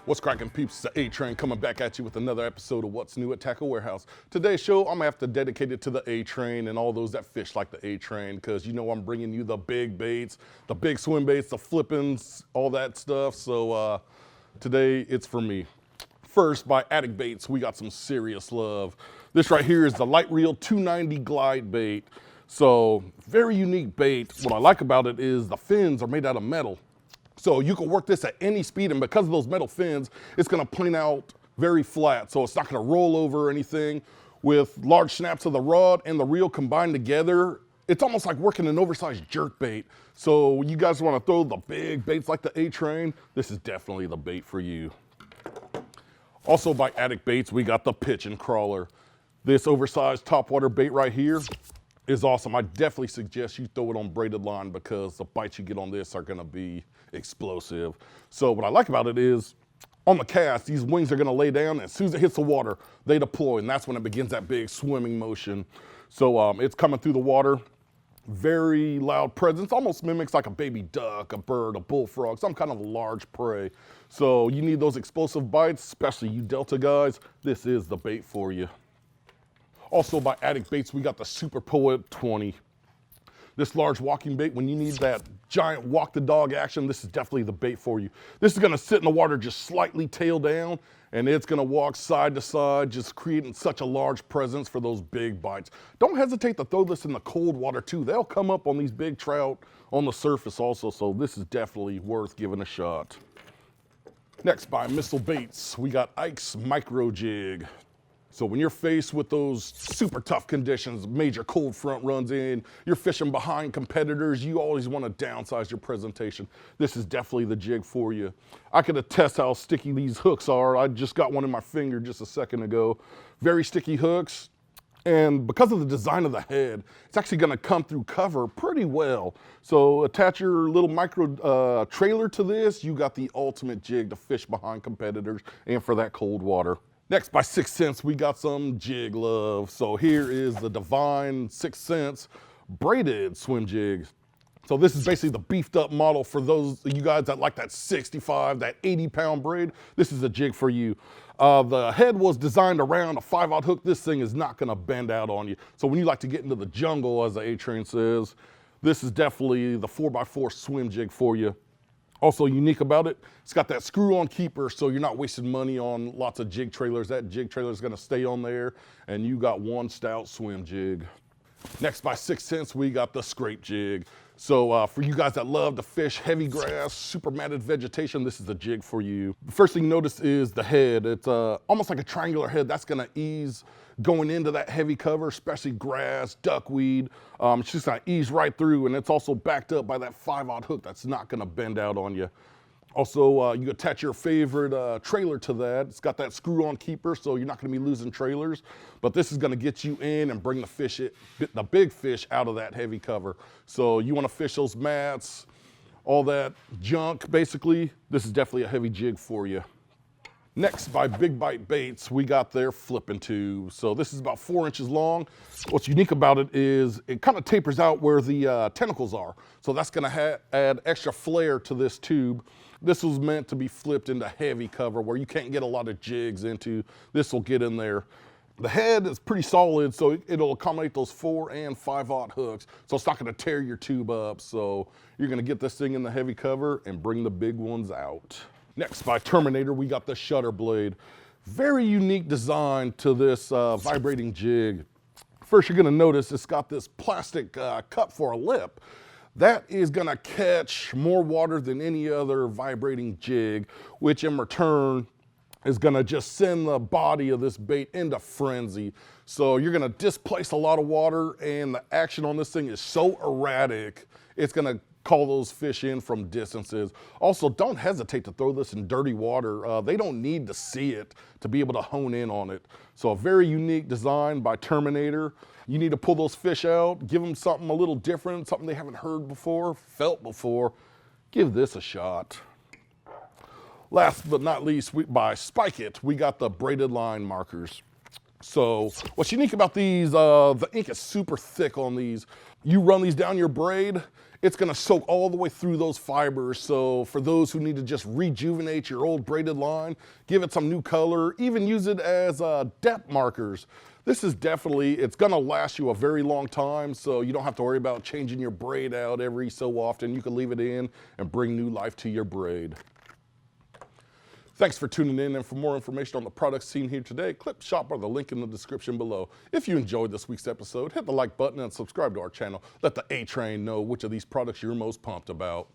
What's cracking, peeps? It's the A-Train coming back at you with another episode of What's New at Tackle Warehouse. Today's show, I'm gonna have to dedicate it to the A-Train and all those that fish like the A-Train, because you know I'm bringing you the big baits, the big swim baits, the flippins, all that stuff. So today it's for me. First, by Anik Baits, we got some serious love. This right here is the Light Reel 290 glide bait. So very unique bait. What I like about it is the fins are made out of metal. So you can work this at any speed, and because of those metal fins, it's gonna plane out very flat, so it's not gonna roll over or anything. With large snaps of the rod and the reel combined together, it's almost like working an oversized jerk bait. So you guys wanna throw the big baits like the A-Train, this is definitely the bait for you. Also by Anik Baits, we got the Pitch and Crawler. This oversized topwater bait right here is awesome. I definitely suggest you throw it on braided line because the bites you get on this are gonna be explosive. So what I like about it is on the cast, these wings are gonna lay down, and as soon as it hits the water, they deploy, and that's when it begins that big swimming motion. So it's coming through the water, very loud presence, almost mimics like a baby duck, a bird, a bullfrog, some kind of large prey. So you need those explosive bites, especially you Delta guys, this is the bait for you. Also by Anik Baits, we got the Super Poet 20. This large walking bait, when you need that giant walk the dog action, this is definitely the bait for you. This is gonna sit in the water just slightly tail down, and it's gonna walk side to side, just creating such a large presence for those big bites. Don't hesitate to throw this in the cold water too. They'll come up on these big trout on the surface also, so this is definitely worth giving a shot. Next by Missile Baits, we got Ikes Micro Jig. So when you're faced with those super tough conditions, major cold front runs in, you're fishing behind competitors, you always want to downsize your presentation. This is definitely the jig for you. I can attest how sticky these hooks are. I just got one in my finger just a second ago. Very sticky hooks. And because of the design of the head, it's actually gonna come through cover pretty well. So attach your little micro trailer to this, you got the ultimate jig to fish behind competitors and for that cold water. Next, by 6th Sense, we got some jig love. So here is the Divine 6th Sense Braided Swim Jig. So this is basically the beefed up model for those of you guys that like that 65, that 80-pound braid. This is a jig for you. The head was designed around a 5/0 hook. This thing is not gonna bend out on you. So when you like to get into the jungle, as the A-Train says, this is definitely the 4x4 swim jig for you. Also unique about it, it's got that screw-on keeper, so you're not wasting money on lots of jig trailers. That jig trailer is gonna stay on there, and you got one stout swim jig. Next, by 6th Sense, we got the Scrape Jig. So for you guys that love to fish heavy grass, super matted vegetation, this is the jig for you. The first thing you notice is the head. It's almost like a triangular head. That's gonna ease going into that heavy cover, especially grass, duckweed. It's just gonna ease right through, and it's also backed up by that 5/0 hook that's not gonna bend out on you. Also, you attach your favorite trailer to that. It's got that screw-on keeper, so you're not gonna be losing trailers, but this is gonna get you in and bring the big fish out of that heavy cover. So you wanna fish those mats, all that junk, basically, this is definitely a heavy jig for you. Next, by Big Bite Baits, we got their flipping tube. So this is about 4 inches long. What's unique about it is it kind of tapers out where the tentacles are. So that's gonna add extra flair to this tube. This was meant to be flipped into heavy cover where you can't get a lot of jigs into. This will get in there. The head is pretty solid, so it'll accommodate those 4 and 5/0 hooks. So it's not gonna tear your tube up. So you're gonna get this thing in the heavy cover and bring the big ones out. Next, by Terminator, we got the Shutter Blade. Very unique design to this vibrating jig. First, you're gonna notice it's got this plastic cup for a lip. That is gonna catch more water than any other vibrating jig, which in return is gonna just send the body of this bait into frenzy. So you're gonna displace a lot of water, and the action on this thing is so erratic, it's gonna call those fish in from distances. Also, don't hesitate to throw this in dirty water. They don't need to see it to be able to hone in on it. So a very unique design by Terminator. You need to pull those fish out, give them something a little different, something they haven't heard before, felt before. Give this a shot. Last but not least, by Spike It, we got the braided line markers. So what's unique about these, the ink is super thick on these. You run these down your braid, it's gonna soak all the way through those fibers. So for those who need to just rejuvenate your old braided line, give it some new color, even use it as depth markers. This is definitely, it's gonna last you a very long time, so you don't have to worry about changing your braid out every so often. You can leave it in and bring new life to your braid. Thanks for tuning in, and for more information on the products seen here today, click shop or the link in the description below. If you enjoyed this week's episode, hit the like button and subscribe to our channel. Let the A-Train know which of these products you're most pumped about.